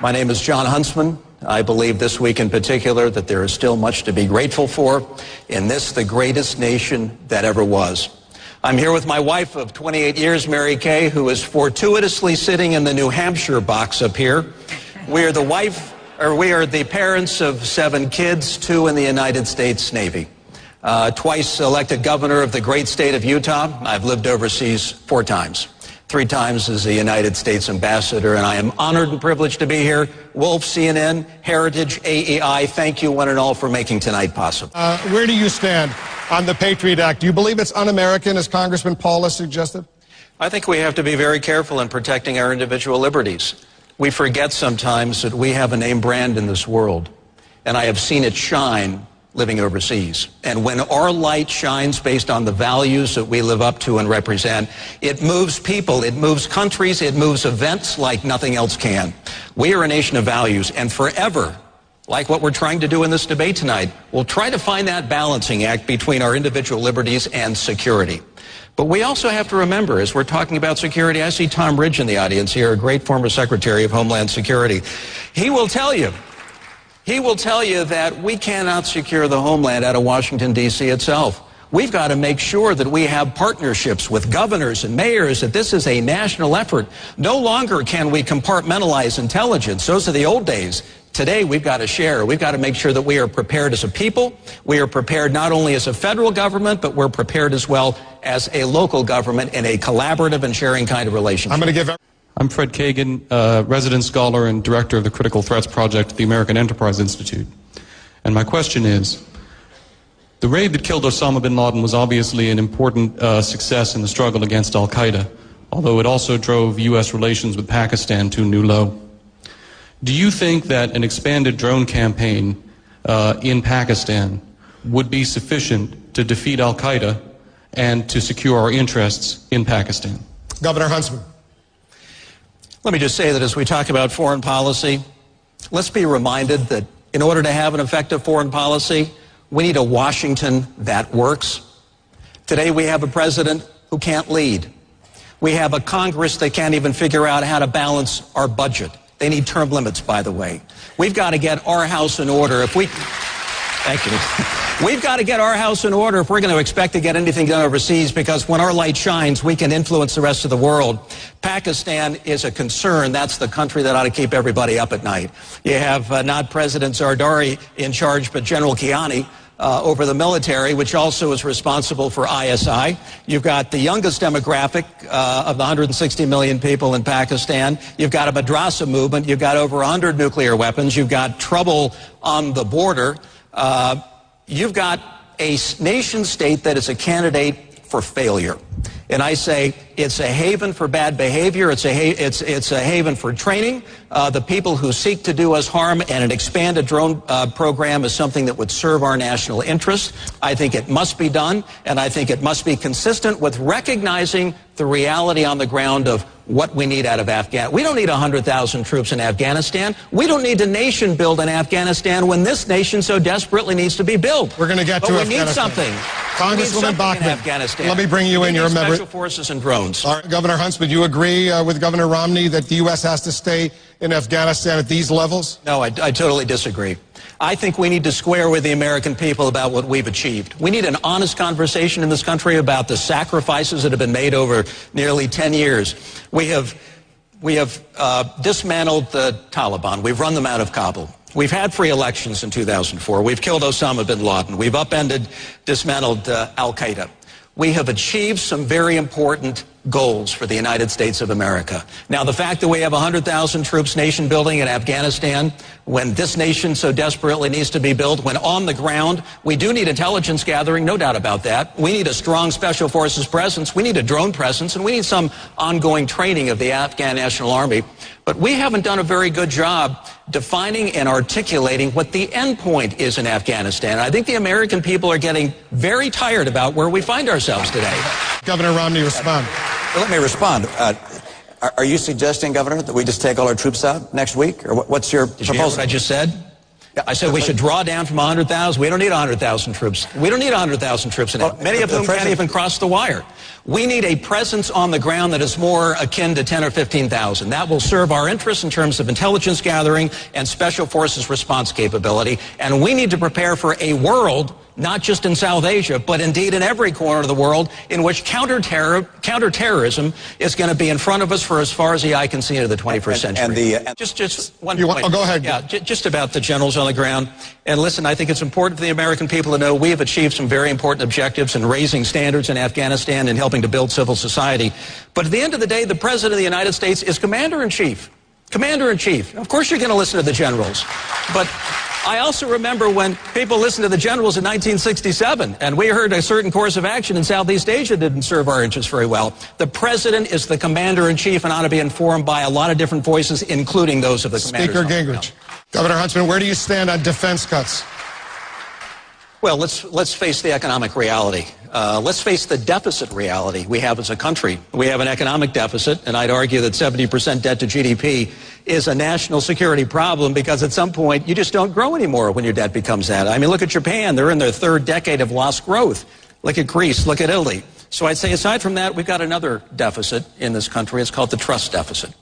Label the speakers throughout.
Speaker 1: My name is John Huntsman. I believe this week in particular that there is still much to be grateful for in this, the greatest nation that ever was. I'm here with my wife of 28 years, Mary Kay, who is fortuitously sitting in the New Hampshire box up here. We are the parents of 7 kids, 2 in the United States Navy. Twice elected governor of the great state of Utah. I've lived overseas 4 times. 3 times as a United States ambassador, and I am honored and privileged to be here. Wolf, CNN, Heritage, AEI, thank you one and all for making tonight possible.
Speaker 2: Where do you stand on the Patriot Act? Do you believe it's un-American, as Congressman Paul has suggested?
Speaker 1: I think we have to be very careful in protecting our individual liberties. We forget sometimes that we have a name brand in this world, and I have seen it shine living overseas. And when our light shines based on the values that we live up to and represent, it moves people, it moves countries, it moves events like nothing else can. We are a nation of values, and forever, like what we're trying to do in this debate tonight, we'll try to find that balancing act between our individual liberties and security. But we also have to remember, as we're talking about security, I see Tom Ridge in the audience here, a great former Secretary of Homeland Security. He will tell you that we cannot secure the homeland out of Washington, D.C. itself. We've got to make sure that we have partnerships with governors and mayors, that this is a national effort. No longer can we compartmentalize intelligence. Those are the old days. Today, we've got to share. We've got to make sure that we are prepared as a people. We are prepared not only as a federal government, but we're prepared as well as a local government in a collaborative and sharing kind of relationship.
Speaker 3: I'm Fred Kagan, resident scholar and director of the Critical Threats Project at the American Enterprise Institute. And my question is, the raid that killed Osama bin Laden was obviously an important success in the struggle against al-Qaeda, although it also drove U.S. relations with Pakistan to a new low. Do you think that an expanded drone campaign in Pakistan would be sufficient to defeat al-Qaeda and to secure our interests in Pakistan?
Speaker 2: Governor Huntsman.
Speaker 1: Let me just say that as we talk about foreign policy, let's be reminded that in order to have an effective foreign policy, we need a Washington that works. Today we have a president who can't lead. We have a Congress that can't even figure out how to balance our budget. They need term limits, by the way. We've got to get our house in order if we... Thank you. We've got to get our house in order if we're going to expect to get anything done overseas, because when our light shines, we can influence the rest of the world. Pakistan is a concern. That's the country that ought to keep everybody up at night. You have not President Zardari in charge, but General Kiani over the military, which also is responsible for ISI. You've got the youngest demographic of the 160 million people in Pakistan. You've got a madrasa movement. You've got over 100 nuclear weapons. You've got trouble on the border. You've got a nation state that is a candidate for failure. And I say it's a haven for bad behavior. It's a haven for training. The people who seek to do us harm, and an expanded drone program is something that would serve our national interest. I think it must be done, and I think it must be consistent with recognizing the reality on the ground of what we need out of Afghanistan. We don't need 100,000 troops in Afghanistan. We don't need a nation built in Afghanistan when this nation so desperately needs to be built.
Speaker 2: We're going to get to Afghanistan.
Speaker 1: We need something.
Speaker 2: Congresswoman Bachmann, let me bring you in. You're a member.
Speaker 1: Special forces and drones.
Speaker 2: All right, Governor Huntsman, do you agree with Governor Romney that the U.S. has to stay in Afghanistan at these levels?
Speaker 1: No, I totally disagree. I think we need to square with the American people about what we've achieved. We need an honest conversation in this country about the sacrifices that have been made over nearly 10 years. We have dismantled the Taliban. We've run them out of Kabul. We've had free elections in 2004. We've killed Osama bin Laden. We've upended, dismantled al-Qaeda. We have achieved some very important goals for the United States of America. Now, the fact that we have 100,000 troops nation building in Afghanistan, when this nation so desperately needs to be built, when on the ground, we do need intelligence gathering, no doubt about that. We need a strong special forces presence. We need a drone presence, and we need some ongoing training of the Afghan National Army. But we haven't done a very good job defining and articulating what the end point is in Afghanistan. I think the American people are getting very tired about where we find ourselves today.
Speaker 2: Governor Romney, respond.
Speaker 4: Let me respond. Are you suggesting, Governor, that we just take all our troops out next week? Or what's your proposal?
Speaker 1: Did you hear what I just said? I said we should draw down from 100,000. We don't need 100,000 troops. We don't need 100,000 troops in it. Many of whom can't even cross the wire. We need a presence on the ground that is more akin to 10 or 15,000. That will serve our interests in terms of intelligence gathering and special forces response capability. And we need to prepare for a world, not just in South Asia, but indeed in every corner of the world, in which counterterrorism is going to be in front of us for as far as the eye can see into the 21st century.
Speaker 2: Just one point. Go ahead.
Speaker 1: Yeah, just about the generals on the ground. And listen, I think it's important for the American people to know we have achieved some very important objectives in raising standards in Afghanistan and helping to build civil society. But at the end of the day, the President of the United States is Commander-in-Chief. Commander-in-Chief. Of course you're going to listen to the generals. But I also remember when people listened to the generals in 1967, and we heard a certain course of action in Southeast Asia didn't serve our interests very well. The President is the Commander-in-Chief and ought to be informed by a lot of different voices, including those of the commanders.
Speaker 2: Speaker Gingrich. Governor Huntsman, where do you stand on defense cuts?
Speaker 1: Well, let's face the economic reality. Let's face the deficit reality we have as a country. We have an economic deficit, and I'd argue that 70% debt to GDP is a national security problem because at some point you just don't grow anymore when your debt becomes that. I mean, look at Japan. They're in their third decade of lost growth. Look at Greece. Look at Italy. So I'd say aside from that, we've got another deficit in this country. It's called the trust deficit.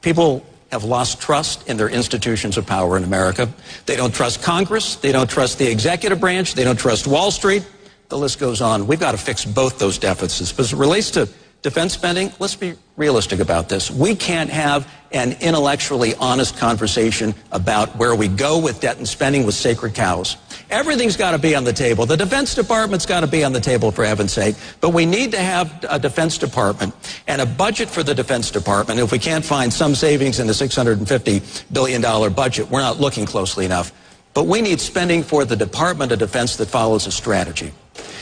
Speaker 1: People have lost trust in their institutions of power in America. They don't trust Congress. They don't trust the executive branch. They don't trust Wall Street. The list goes on. We've got to fix both those deficits. But as it relates to defense spending, let's be realistic about this. We can't have an intellectually honest conversation about where we go with debt and spending with sacred cows. Everything's got to be on the table. The Defense Department's got to be on the table, for heaven's sake. But we need to have a Defense Department and a budget for the Defense Department. If we can't find some savings in the $650 billion budget, we're not looking closely enough. But we need spending for the Department of Defense that follows a strategy.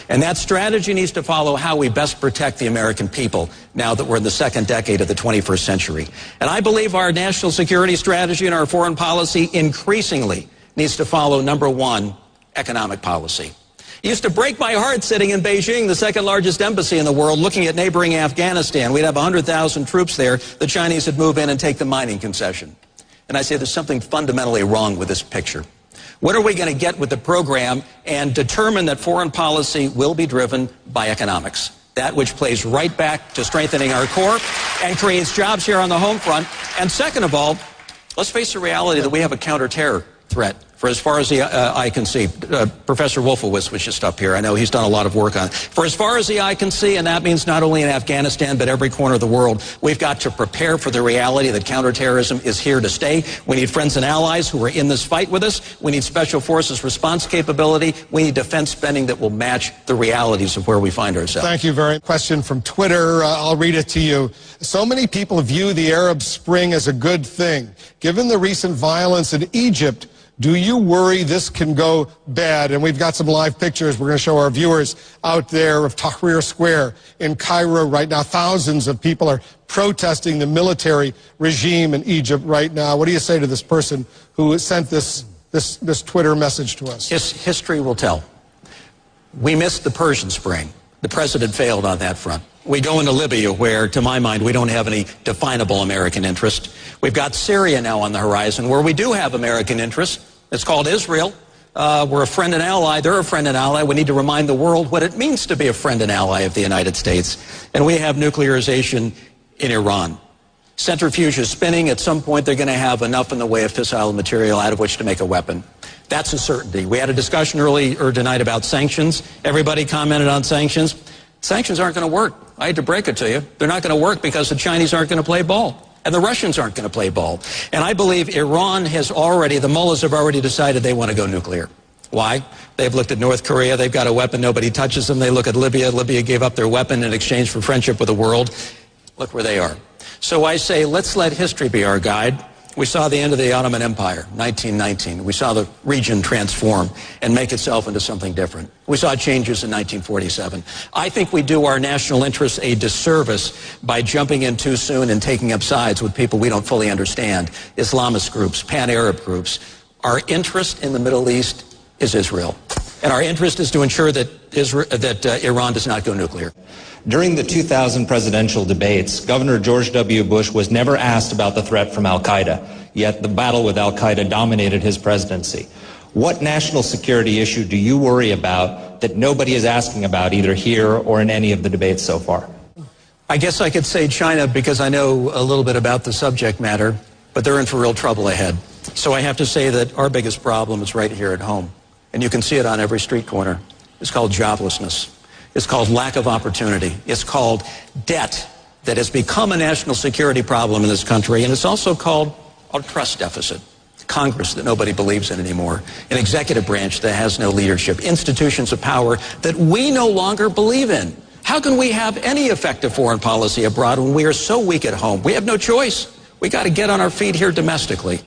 Speaker 1: And that strategy needs to follow how we best protect the American people now that we're in the second decade of the 21st century. And I believe our national security strategy and our foreign policy increasingly needs to follow, number one, economic policy. It used to break my heart sitting in Beijing, the second largest embassy in the world, looking at neighboring Afghanistan. We'd have 100,000 troops there. The Chinese would move in and take the mining concession. And I say there's something fundamentally wrong with this picture. What are we going to get with the program and determine that foreign policy will be driven by economics? That which plays right back to strengthening our core and creates jobs here on the home front. And second of all, let's face the reality that we have a counter-terror threat for as far as the eye can see. Professor Wolfowitz was just up here. I know he's done a lot of work on it. For as far as the eye can see, and that means not only in Afghanistan, but every corner of the world, we've got to prepare for the reality that counterterrorism is here to stay. We need friends and allies who are in this fight with us. We need special forces response capability. We need defense spending that will match the realities of where we find ourselves.
Speaker 2: Thank you very much. Question from Twitter. I'll read it to you. So many people view the Arab Spring as a good thing. Given the recent violence in Egypt, do you worry this can go bad? And we've got some live pictures we're going to show our viewers out there of Tahrir Square in Cairo right now. Thousands of people are protesting the military regime in Egypt right now. What do you say to this person who sent this Twitter message to us?
Speaker 1: History will tell. We missed the Persian Spring. The president failed on that front. We go into Libya where, to my mind, we don't have any definable American interest. We've got Syria now on the horizon where we do have American interest. It's called Israel. We're a friend and ally. They're a friend and ally. We need to remind the world what it means to be a friend and ally of the United States. And we have nuclearization in Iran. Centrifuge is spinning. At some point, they're going to have enough in the way of fissile material out of which to make a weapon. That's a certainty. We had a discussion earlier tonight about sanctions. Everybody commented on sanctions. Sanctions aren't going to work. I hate to break it to you. They're not going to work because the Chinese aren't going to play ball. And the Russians aren't going to play ball. And I believe Iran has already, the mullahs have already decided they want to go nuclear. Why? They've looked at North Korea. They've got a weapon. Nobody touches them. They look at Libya. Libya gave up their weapon in exchange for friendship with the world. Look where they are. So I say, let's let history be our guide. We saw the end of the Ottoman Empire, 1919. We saw the region transform and make itself into something different. We saw changes in 1947. I think we do our national interests a disservice by jumping in too soon and taking up sides with people we don't fully understand, Islamist groups, pan-Arab groups. Our interest in the Middle East is Israel. And our interest is to ensure that Iran does not go nuclear.
Speaker 5: During the 2000 presidential debates, Governor George W. Bush was never asked about the threat from al-Qaeda. yet the battle with al-Qaeda dominated his presidency. What national security issue do you worry about that nobody is asking about either here or in any of the debates so far?
Speaker 1: I guess I could say China because I know a little bit about the subject matter, but they're in for real trouble ahead. So I have to say that our biggest problem is right here at home. And you can see it on every street corner. It's called joblessness. It's called lack of opportunity. It's called debt that has become a national security problem in this country. And it's also called a trust deficit. Congress that nobody believes in anymore. An executive branch that has no leadership. Institutions of power that we no longer believe in. How can we have any effective foreign policy abroad when we are so weak at home? We have no choice. We got to get on our feet here domestically.